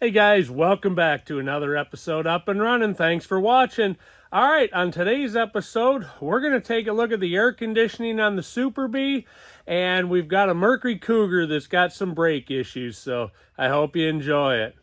Hey guys, welcome back to another episode Up and Running. Thanks for watching. All right, on today's episode, we're going to take a look at the air conditioning on the Super Bee, and we've got a Mercury Cougar that's got some brake issues, so I hope you enjoy it.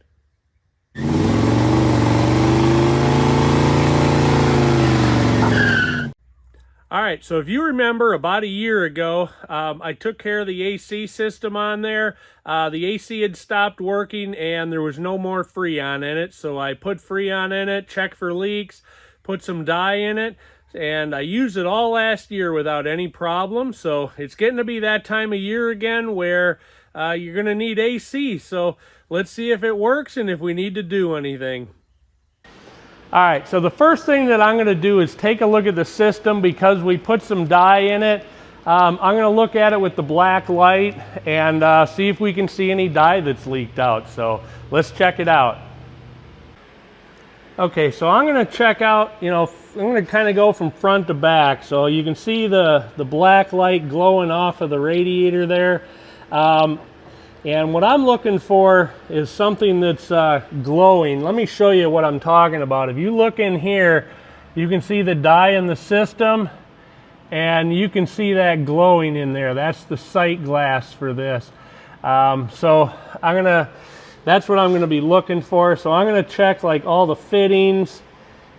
All right, so if you remember about a year ago, I took care of the AC system on there. The AC had stopped working and there was no more Freon in it. So I put Freon in it, checked for leaks, put some dye in it, and I used it all last year without any problem. So it's getting to be that time of year again where you're going to need AC. So let's see if it works and if we need to do anything. All right, so the first thing that I'm going to do is take a look at the system because we put some dye in it. I'm going to look at it with the black light and see if we can see any dye that's leaked out. So let's check it out. Okay, so I'm going to check out, I'm going to kind of go from front to back. So you can see the black light glowing off of the radiator there. And what I'm looking for is something that's glowing. Let me show you what I'm talking about. If you look in here, you can see the dye in the system, and you can see that glowing in there. That's the sight glass for this. So that's what I'm gonna be looking for. So I'm gonna check like all the fittings.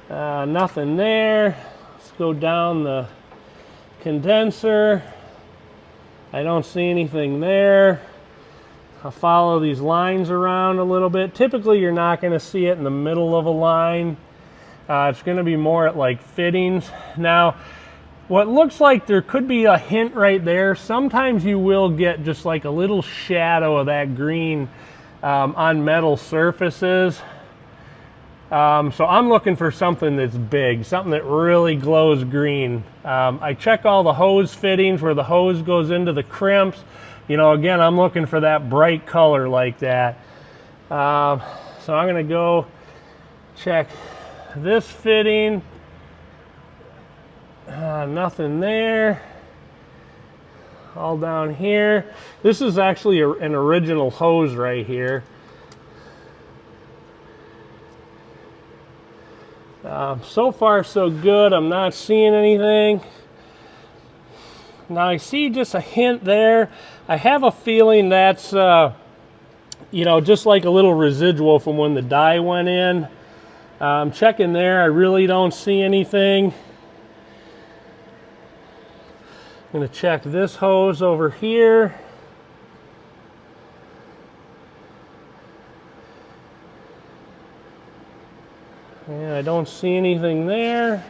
Nothing there. Let's go down the condenser. I don't see anything there. I'll follow these lines around a little bit. Typically, you're not going to see it in the middle of a line. It's going to be more at like fittings. Now, what looks like there could be a hint right there. Sometimes you will get just like a little shadow of that green on metal surfaces. So I'm looking for something that's big, something that really glows green. I check all the hose fittings where the hose goes into the crimps. Again, I'm looking for that bright color like that. So I'm going to go check this fitting. Nothing there. All down here. This is actually an original hose right here. So far, so good. I'm not seeing anything. Now I see just a hint there. I have a feeling that's, just like a little residual from when the dye went in. I'm checking there. I really don't see anything. I'm going to check this hose over here. Yeah, I don't see anything there.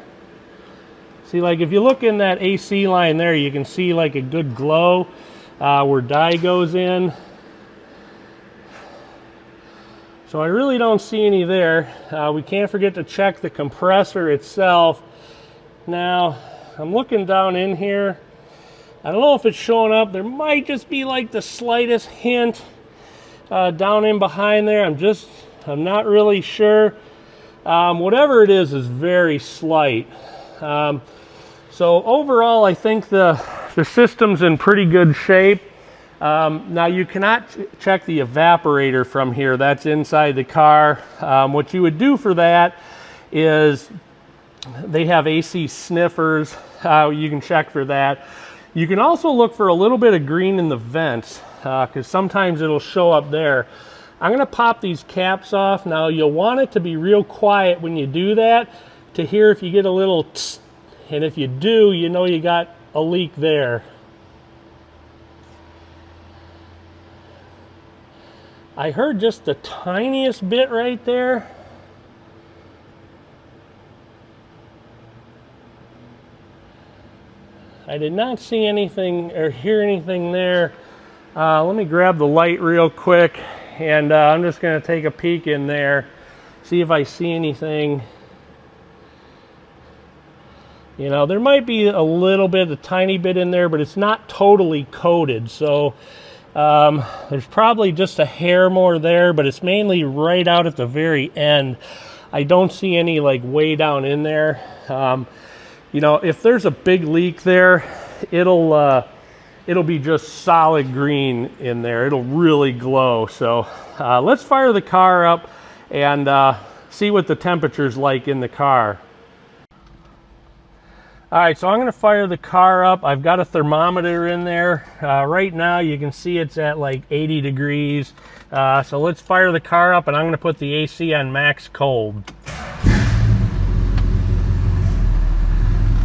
See, like if you look in that AC line there, you can see like a good glow where dye goes in. So I really don't see any there. We can't forget to check the compressor itself. Now, I'm looking down in here. I don't know if it's showing up. There might just be like the slightest hint down in behind there. I'm not really sure. Whatever it is very slight. So overall, I think the system's in pretty good shape. Now you cannot check the evaporator from here. That's inside the car. What you would do for that is they have AC sniffers. You can check for that. You can also look for a little bit of green in the vents because sometimes it'll show up there. I'm going to pop these caps off. Now you'll want it to be real quiet when you do that to hear if you get a little tss. And if you do, you know you got a leak there. I heard just the tiniest bit right there. I did not see anything or hear anything there. Let me grab the light real quick and I'm just going to take a peek in there, see if I see anything. There might be a little bit, a tiny bit in there, but it's not totally coated. So there's probably just a hair more there, but it's mainly right out at the very end. I don't see any like way down in there. If there's a big leak there, it'll it'll be just solid green in there. It'll really glow. So let's fire the car up and see what the temperature's like in the car. All right, so I'm going to fire the car up. I've got a thermometer in there. Right now you can see it's at like 80 degrees. So let's fire the car up, and I'm going to put the AC on max cold.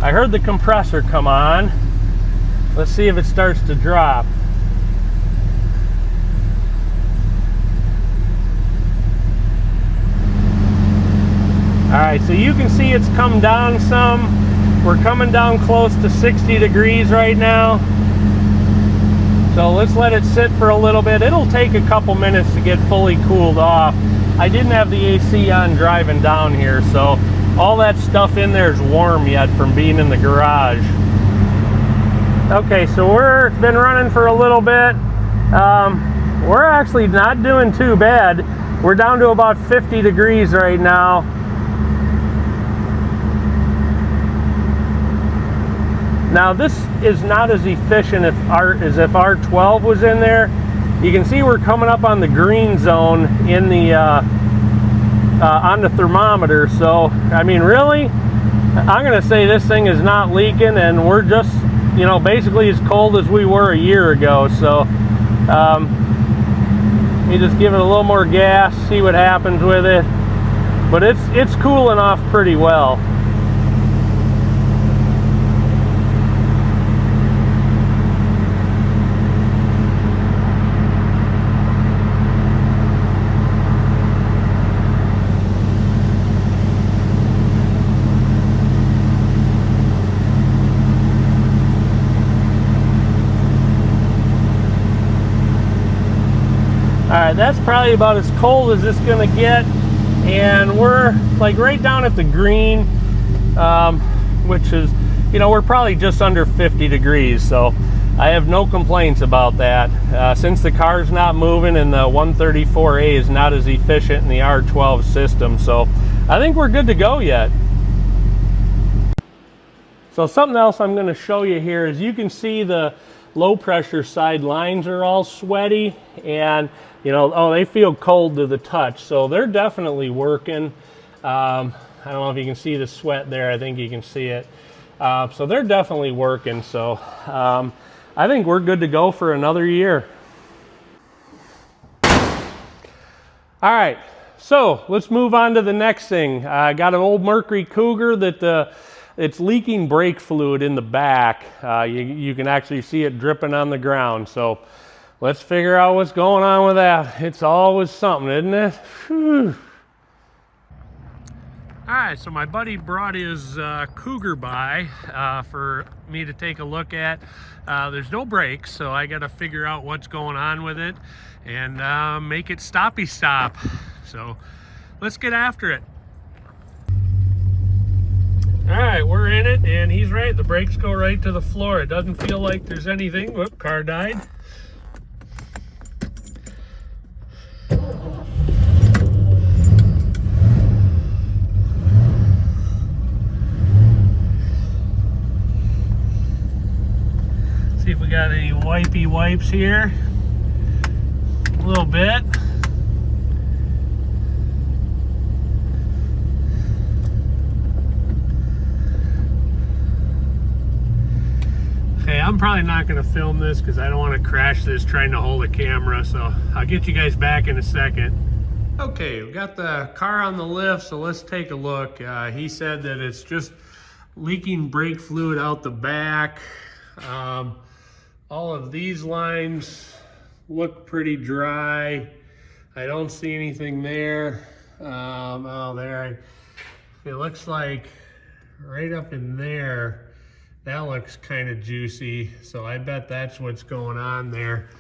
I heard the compressor come on. Let's see if it starts to drop. All right, so you can see it's come down some. We're coming down close to 60 degrees right now. So let's let it sit for a little bit. It'll take a couple minutes to get fully cooled off. I didn't have the AC on driving down here, so all that stuff in there is warm yet from being in the garage. Okay, so it's been running for a little bit. We're actually not doing too bad. We're down to about 50 degrees right now. Now this is not as efficient as if R12 was in there. You can see we're coming up on the green zone in the on the thermometer. So I mean, really, I'm gonna say this thing is not leaking, and we're just, you know, basically as cold as we were a year ago. So you just give it a little more gas, see what happens with it. But it's cooling off pretty well. Alright, that's probably about as cold as it's going to get, and we're like right down at the green, which is, you know, we're probably just under 50 degrees, so I have no complaints about that. Since the car's not moving and the 134A is not as efficient in the R12 system, so I think we're good to go yet. So something else I'm going to show you here is you can see the low pressure side lines are all sweaty, and you know, oh, they feel cold to the touch, so they're definitely working. I don't know if you can see the sweat there. I think you can see it. So they're definitely working. So I think we're good to go for another year. All right, so let's move on to the next thing. I got an old Mercury Cougar that it's leaking brake fluid in the back. You can actually see it dripping on the ground. So let's figure out what's going on with that. It's always something, isn't it? Whew. All right, so my buddy brought his Cougar by for me to take a look at. There's no brakes, so I got to figure out what's going on with it and make it stoppy stop. So let's get after it. All right, we're in it, and he's right. The brakes go right to the floor. It doesn't feel like there's anything. Whoop, car died. See if we got any wipey wipes here. A little bit. Okay, I'm probably not going to film this because I don't want to crash this trying to hold a camera, so I'll get you guys back in a second. Okay, we got the car on the lift, so let's take a look. He said that it's just leaking brake fluid out the back. All of these lines look pretty dry. I don't see anything there. Oh, there. It looks like right up in there, that looks kind of juicy. So I bet that's what's going on there.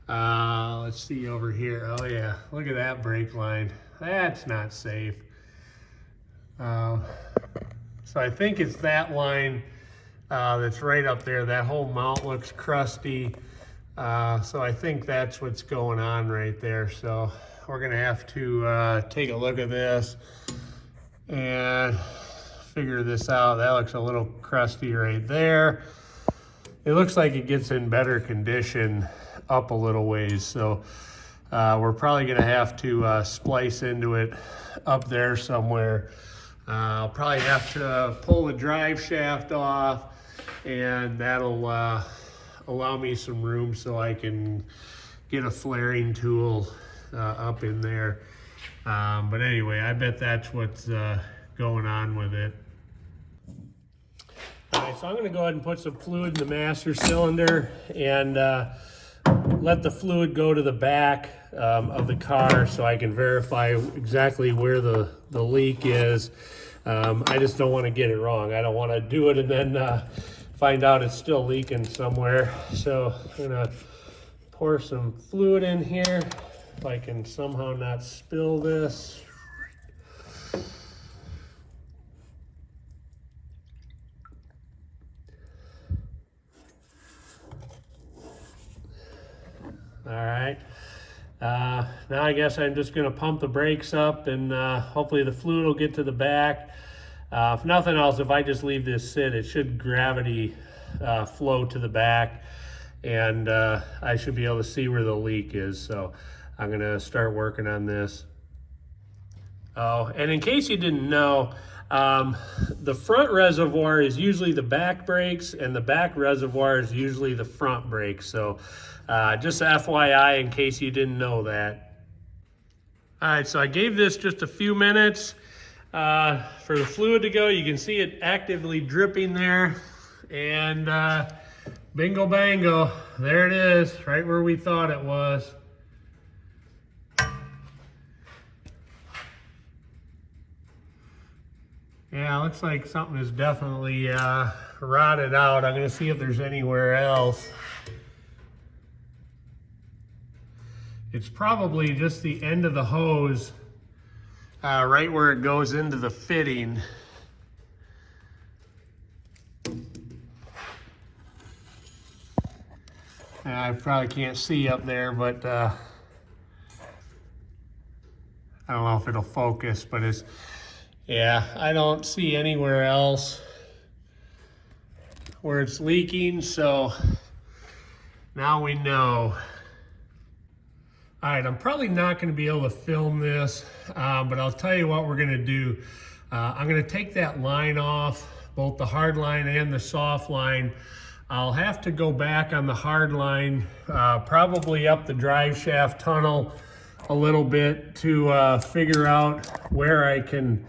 Let's see over here. Oh yeah, look at that brake line. That's not safe. So I think it's that line that's right up there. That whole mount looks crusty. So I think that's what's going on right there. So we're gonna have to take a look at this and figure this out. That looks a little crusty right there. it looks like it gets in better condition up a little ways. So we're probably gonna have to splice into it up there somewhere. I'll probably have to pull the drive shaft off, and that'll allow me some room so I can get a flaring tool up in there. But anyway, I bet that's what's going on with it. All right, so I'm gonna go ahead and put some fluid in the master cylinder and let the fluid go to the back of the car so I can verify exactly where the leak is. I just don't want to get it wrong. I don't want to do it and then find out it's still leaking somewhere. So I'm gonna pour some fluid in here if I can somehow not spill this. All right, now I guess I'm just gonna pump the brakes up and hopefully the fluid will get to the back. If nothing else, if I just leave this sit, it should gravity flow to the back, and I should be able to see where the leak is. So I'm gonna start working on this. Oh, and in case you didn't know, the front reservoir is usually the back brakes, and the back reservoir is usually the front brakes. So just FYI in case you didn't know that. All right, so I gave this just a few minutes for the fluid to go. You can see it actively dripping there, and bingo bango, there it is, right where we thought it was. Yeah, looks like something is definitely rotted out. I'm gonna see if there's anywhere else. It's probably just the end of the hose, right where it goes into the fitting. I probably can't see up there, but I don't know if it'll focus, but it's, yeah, I don't see anywhere else where it's leaking, so now we know. All right, I'm probably not gonna be able to film this, but I'll tell you what we're gonna do. I'm gonna take that line off, both the hard line and the soft line. I'll have to go back on the hard line, probably up the drive shaft tunnel a little bit to figure out where I can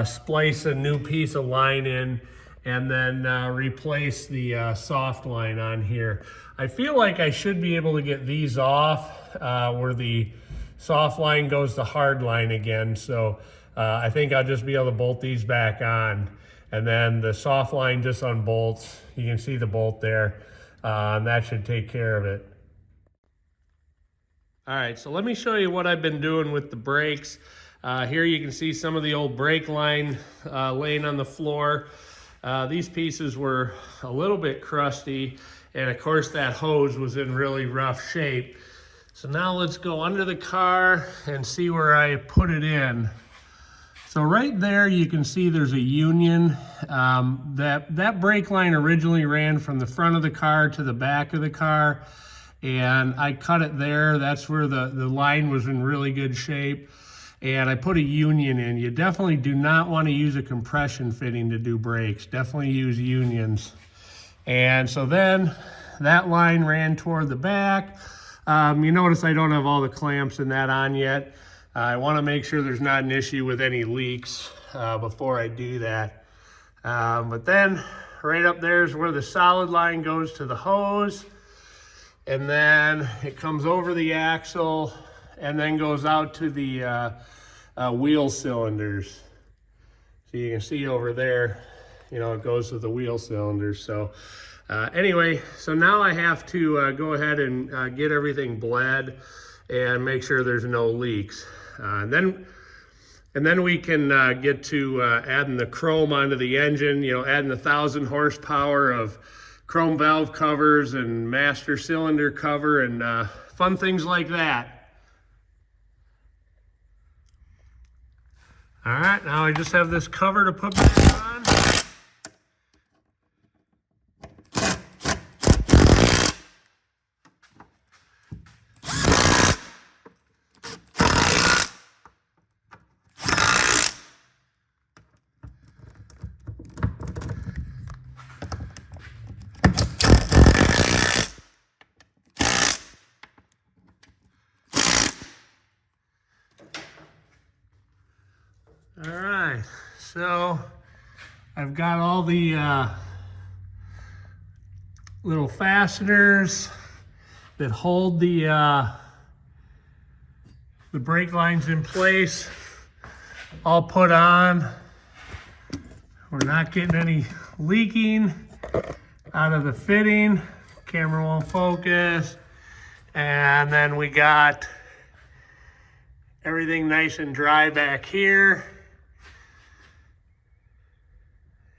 splice a new piece of line in, and then replace the soft line on here. I feel like I should be able to get these off where the soft line goes to hard line again. So I think I'll just be able to bolt these back on, and then the soft line just unbolts. You can see the bolt there, and that should take care of it. All right, so let me show you what I've been doing with the brakes. Here you can see some of the old brake line laying on the floor. These pieces were a little bit crusty, and of course that hose was in really rough shape. So now let's go under the car and see where I put it in. So right there you can see there's a union. That brake line originally ran from the front of the car to the back of the car, and I cut it there. That's where the line was in really good shape, and I put a union in. You definitely do not want to use a compression fitting to do brakes. Definitely use unions. And so then that line ran toward the back. You notice I don't have all the clamps and that on yet. I want to make sure there's not an issue with any leaks before I do that. But then right up there is where the solid line goes to the hose, and then it comes over the axle and then goes out to the wheel cylinders. So you can see over there, you know, it goes to the wheel cylinders. So anyway, so now I have to go ahead and get everything bled and make sure there's no leaks. And then we can get to adding the chrome onto the engine, you know, adding 1,000 horsepower of chrome valve covers and master cylinder cover and fun things like that. All right, now I just have this cover to put back on. right, so I've got all the little fasteners that hold the brake lines in place all put on. We're not getting any leaking out of the fitting. Camera won't focus. And then we got everything nice and dry back here.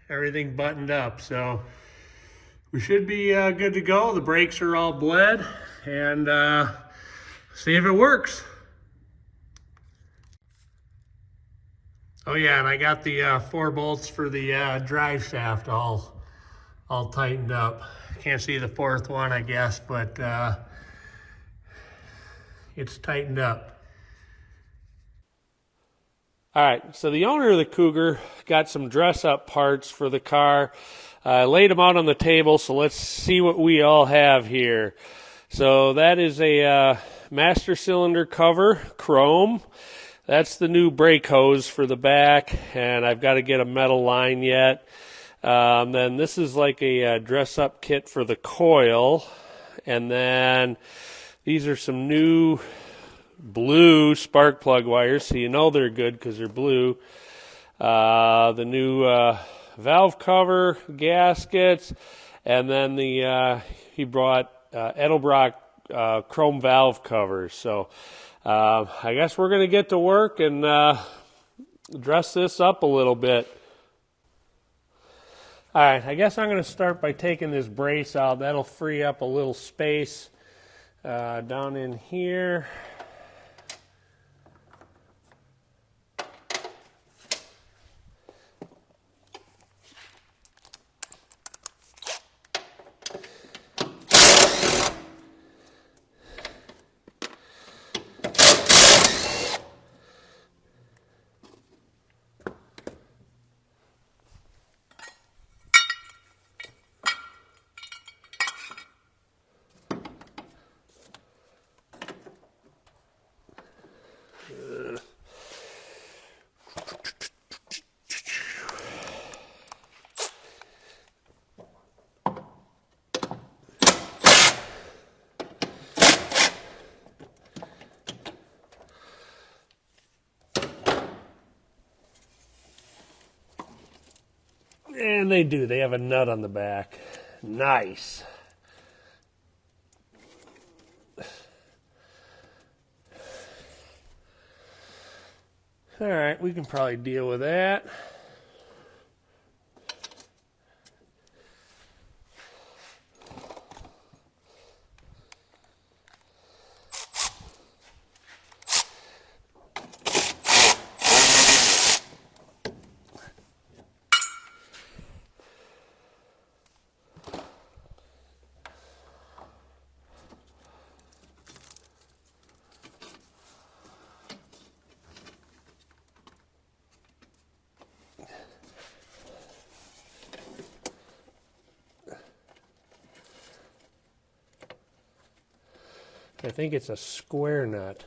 Everything buttoned up. So we should be good to go. The brakes are all bled, and see if it works. Oh yeah, and I got the 4 bolts for the drive shaft all tightened up. Can't see the 4th one, I guess, but it's tightened up. All right, so the owner of the Cougar got some dress-up parts for the car. Laid them out on the table, so let's see what we all have here. So that is a master cylinder cover, chrome. That's the new brake hose for the back, and I've got to get a metal line yet. Then this is like a dress-up kit for the coil, and then these are some new blue spark plug wires, so you know they're good because they're blue. The new valve cover, gaskets, and then he brought Edelbrock chrome valve covers. So I guess we're going to get to work and dress this up a little bit. All right, I guess I'm going to start by taking this brace out. That'll free up a little space down in here. And they do. They have a nut on the back. Nice. All right, we can probably deal with that. I think it's a square nut.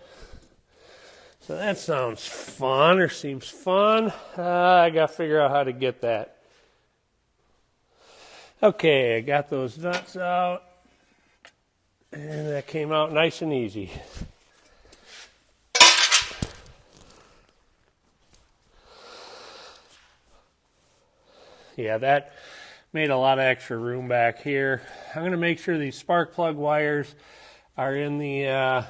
So that sounds fun, or seems fun. I got to figure out how to get that. Okay, I got those nuts out. And that came out nice and easy. Yeah, that made a lot of extra room back here. I'm going to make sure these spark plug wires are in the,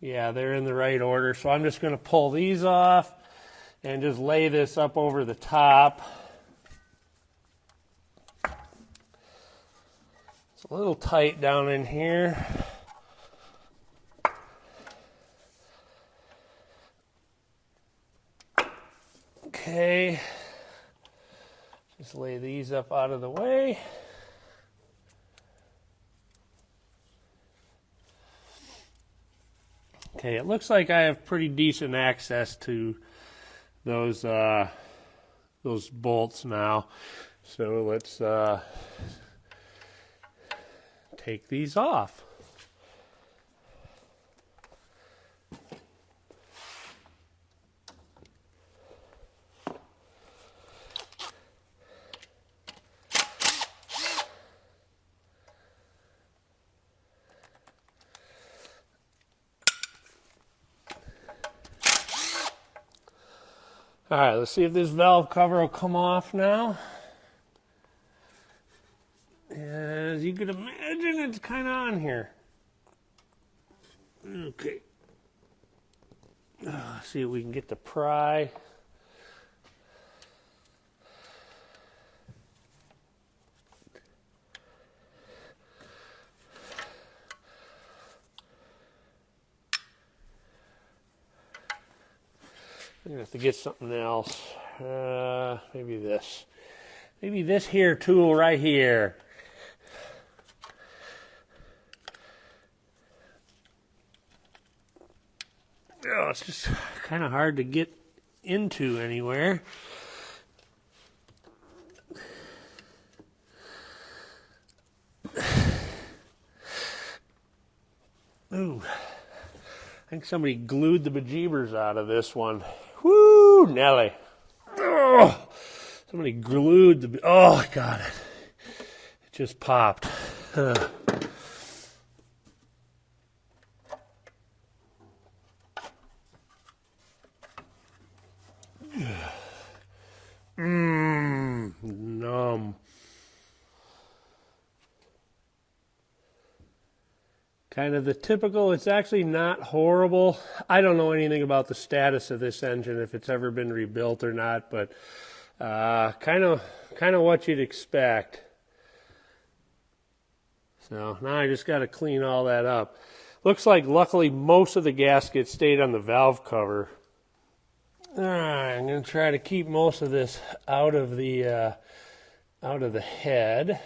they're in the right order. So I'm just going to pull these off and just lay this up over the top. It's a little tight down in here. Okay. Just lay these up out of the way. Okay, it looks like I have pretty decent access to those bolts now. So let's take these off. All right, let's see if this valve cover will come off now. As you can imagine, it's kind of on here. Okay. See if we can get the pry. I'm gonna have to get something else. Maybe this. Maybe this here tool right here. Oh, it's just kind of hard to get into anywhere. Ooh, I think somebody glued the bejeebers out of this one. Whoo, Nelly. Oh, somebody glued the, oh, I got it. It just popped. Numb. Kind of the typical, it's actually not horrible. I don't know anything about the status of this engine, if it's ever been rebuilt or not, but kind of what you'd expect. So now I just got to clean all that up. Looks like luckily most of the gasket stayed on the valve cover. All right, I'm going to try to keep most of this out of the head.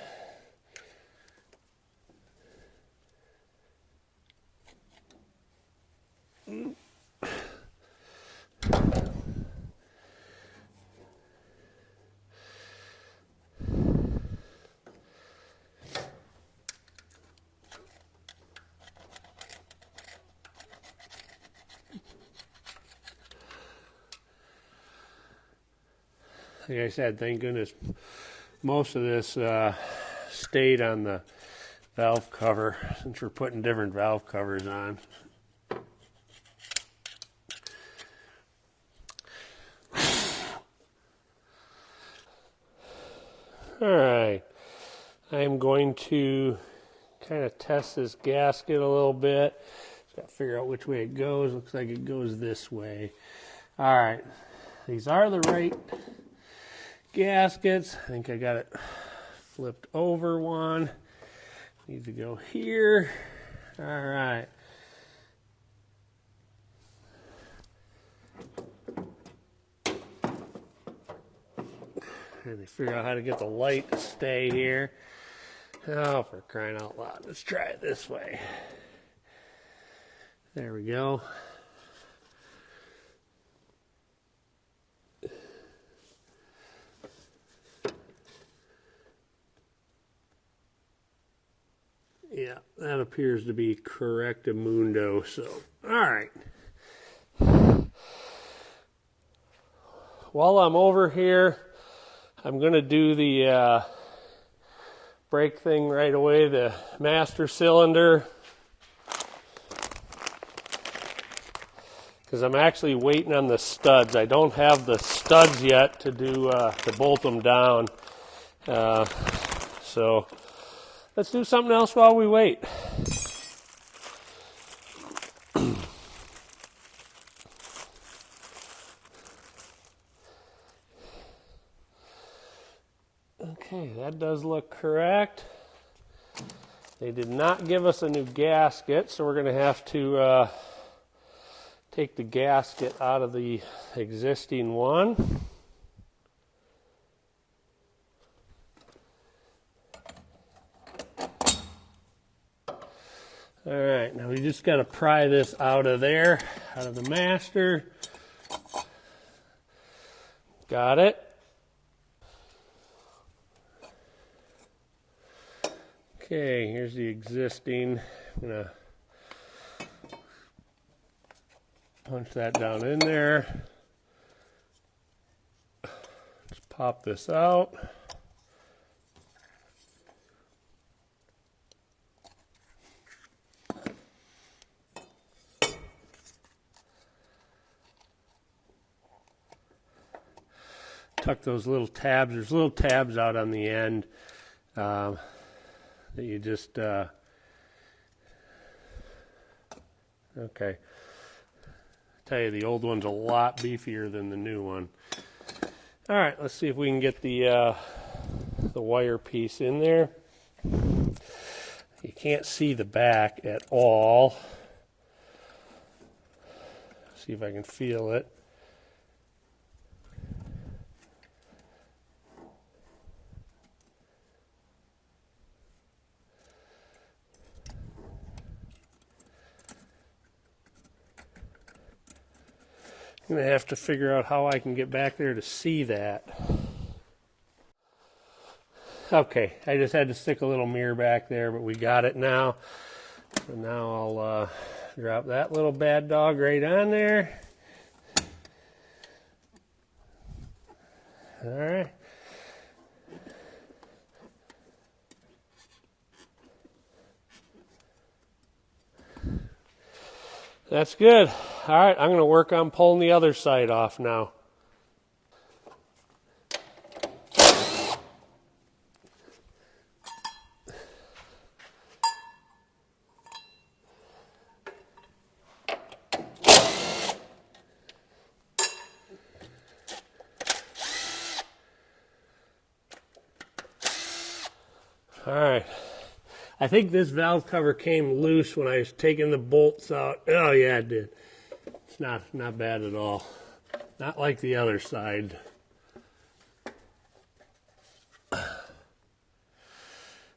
Like I said, thank goodness most of this stayed on the valve cover since we're putting different valve covers on. All right, I'm going to kind of test this gasket a little bit. Just got to figure out which way it goes. Looks like it goes this way. All right, these are the right gaskets. I think I got it flipped over one. Need to go here. All right. And they figure out how to get the light to stay here. Oh, for crying out loud. Let's try it this way. There we go. Yeah, that appears to be correctamundo. So, all right. While I'm over here, I'm going to do the brake thing right away, the master cylinder. Because I'm actually waiting on the studs. I don't have the studs yet to do to bolt them down. So let's do something else while we wait. Okay, that does look correct. They did not give us a new gasket, so we're going to have to take the gasket out of the existing one. All right, now we just got to pry this out of there, out of the master. Got it. Okay, here's the existing. I'm going to punch that down in there. Just pop this out. tuck those little tabs. There's little tabs out on the end that you just, okay. I tell you, the old one's a lot beefier than the new one. All right, let's see if we can get the wire piece in there. You can't see the back at all. See if I can feel it. I'm going to have to figure out how I can get back there to see that. Okay, I just had to stick a little mirror back there, but we got it now. So now I'll drop that little bad dog right on there. All right. That's good. All right, I'm going to work on pulling the other side off now. All right. I think this valve cover came loose when I was taking the bolts out. Oh yeah, it did. It's not bad at all. Not like the other side. All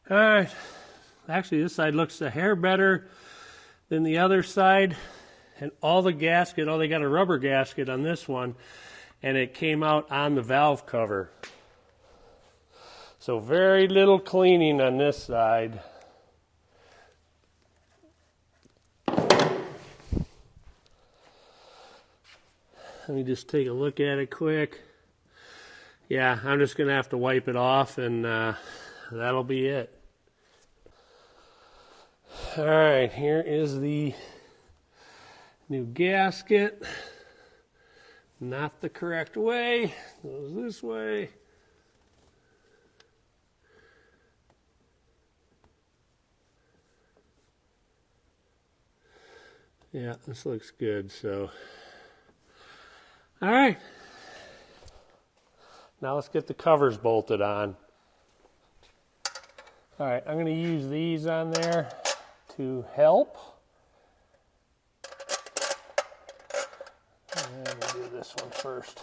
right. Actually, this side looks a hair better than the other side. And all the gasket, they got a rubber gasket on this one, and it came out on the valve cover. So very little cleaning on this side. Let me just take a look at it quick. Yeah, I'm just going to have to wipe it off, and that'll be it. All right, here is the new gasket. Not the correct way. Goes this way. Yeah, this looks good, so. All right. Now let's get the covers bolted on. All right, I'm going to use these on there to help. And we'll do this one first.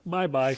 Bye-bye.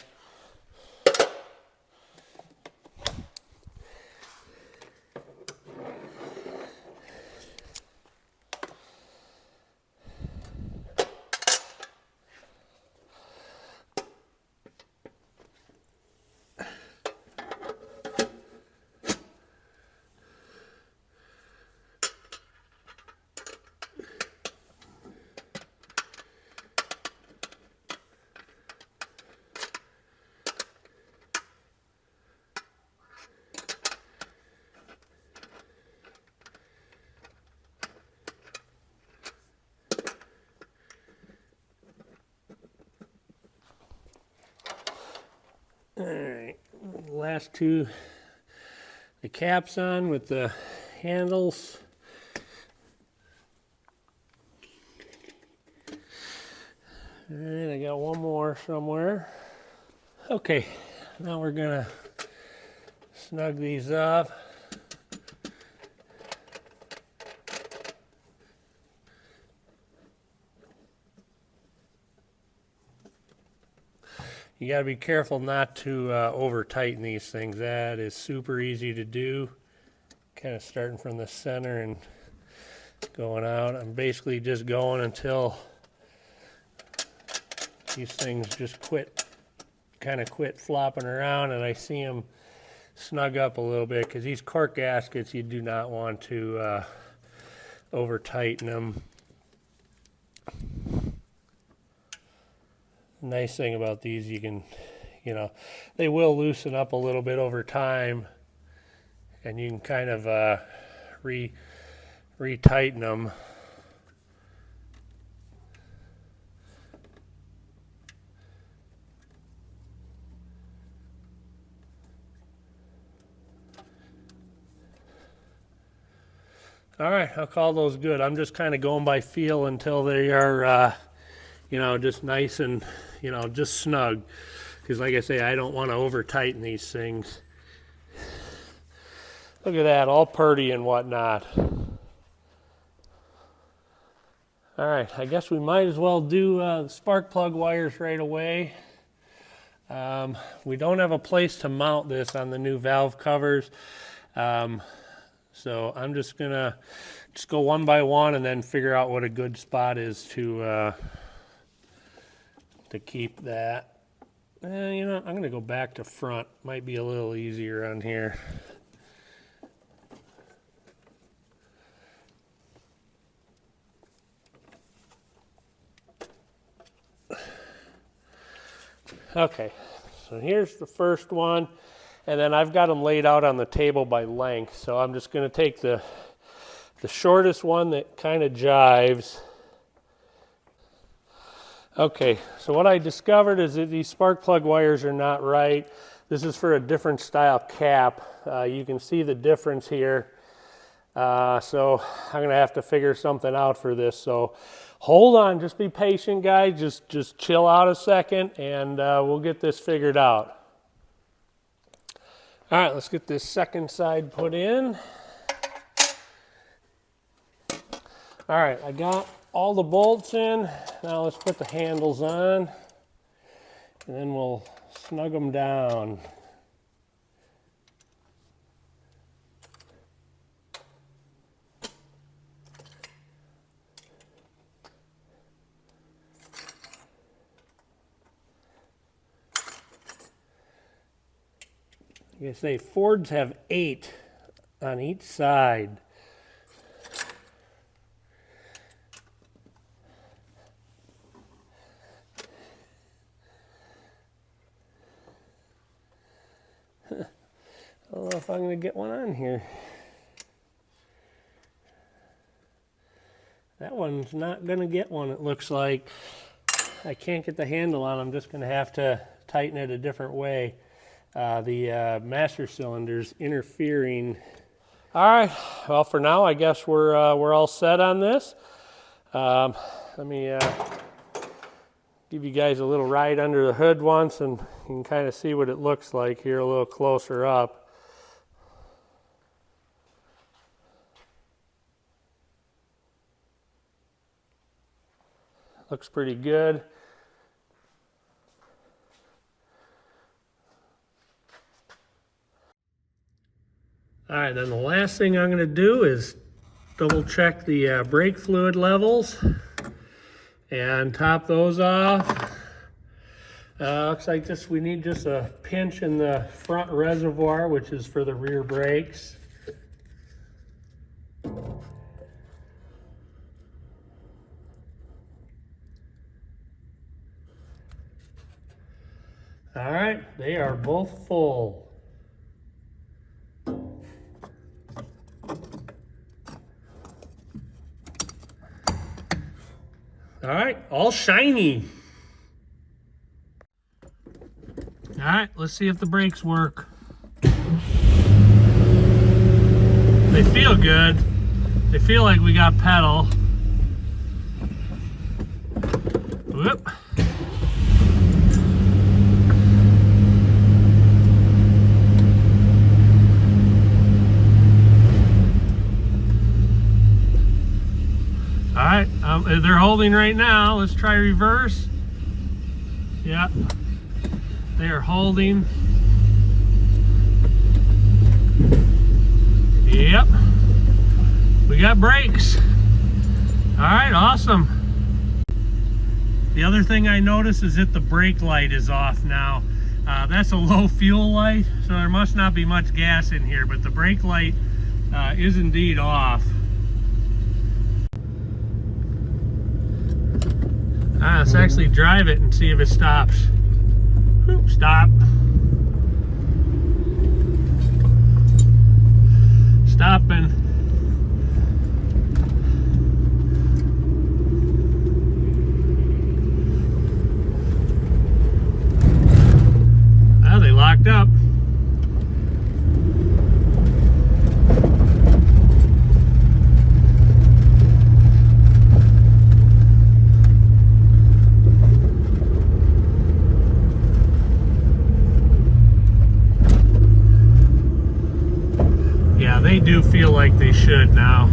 All right, last two, the caps on with the handles. All right, I got one more somewhere. Okay, now we're gonna snug these up. You got to be careful not to over tighten these things. That is super easy to do. Kind of starting from the center and going out. I'm basically just going until these things just quit flopping around and I see them snug up a little bit, because these cork gaskets, you do not want to over tighten them. Nice thing about these, you can, they will loosen up a little bit over time, and you can kind of re-tighten them. All right, I'll call those good. I'm just kind of going by feel until they are, you know, just nice and, you know, just snug. Because like I say, I don't want to over tighten these things. Look at that, all purdy and whatnot. All right, I guess we might as well do the spark plug wires right away. We don't have a place to mount this on the new valve covers. So I'm just gonna go one by one and then figure out what a good spot is to keep that. You know, I'm gonna go back to front. Might be a little easier on here. Okay, so here's the first one. And then I've got them laid out on the table by length. So I'm just going to take the shortest one that kind of jives. Okay, so what I discovered is that these spark plug wires are not right. This is for a different style cap. You can see the difference here. So I'm going to have to figure something out for this. So hold on, just be patient, guys. Just chill out a second and we'll get this figured out. All right, let's get this second side put in. All right, I got all the bolts in. Now let's put the handles on, and then we'll snug them down. Like I say, Fords have 8 on each side. I don't know if I'm going to get one on here. That one's not going to get one, it looks like. I can't get the handle on. I'm just going to have to tighten it a different way. The master cylinder's interfering. All right, well for now I guess we're all set on this. Let me give you guys a little ride under the hood once and you can kind of see what it looks like here a little closer up. Looks pretty good. All right, then the last thing I'm going to do is double check the brake fluid levels and top those off. Looks like we need just a pinch in the front reservoir, which is for the rear brakes. All right, they are both full. All right, all shiny. All right, let's see if the brakes work. They feel good. They feel like we got pedal. Whoop. All right, they're holding right now. Let's try reverse. Yeah, they are holding. Yep, we got brakes. All right, awesome. The other thing I noticed is that the brake light is off now. That's a low fuel light, so there must not be much gas in here, but the brake light is indeed off. Let's actually drive it and see if it stops. Oop, stop. Stopping. They locked up. like they should now.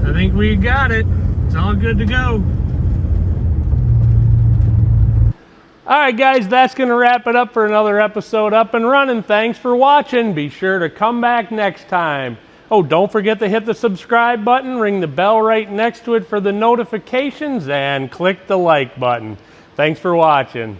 I think we got it. It's all good to go. All right, guys, that's going to wrap it up for another episode Up and Running. Thanks for watching. Be sure to come back next time. Oh, don't forget to hit the subscribe button, ring the bell right next to it for the notifications, and click the like button. Thanks for watching.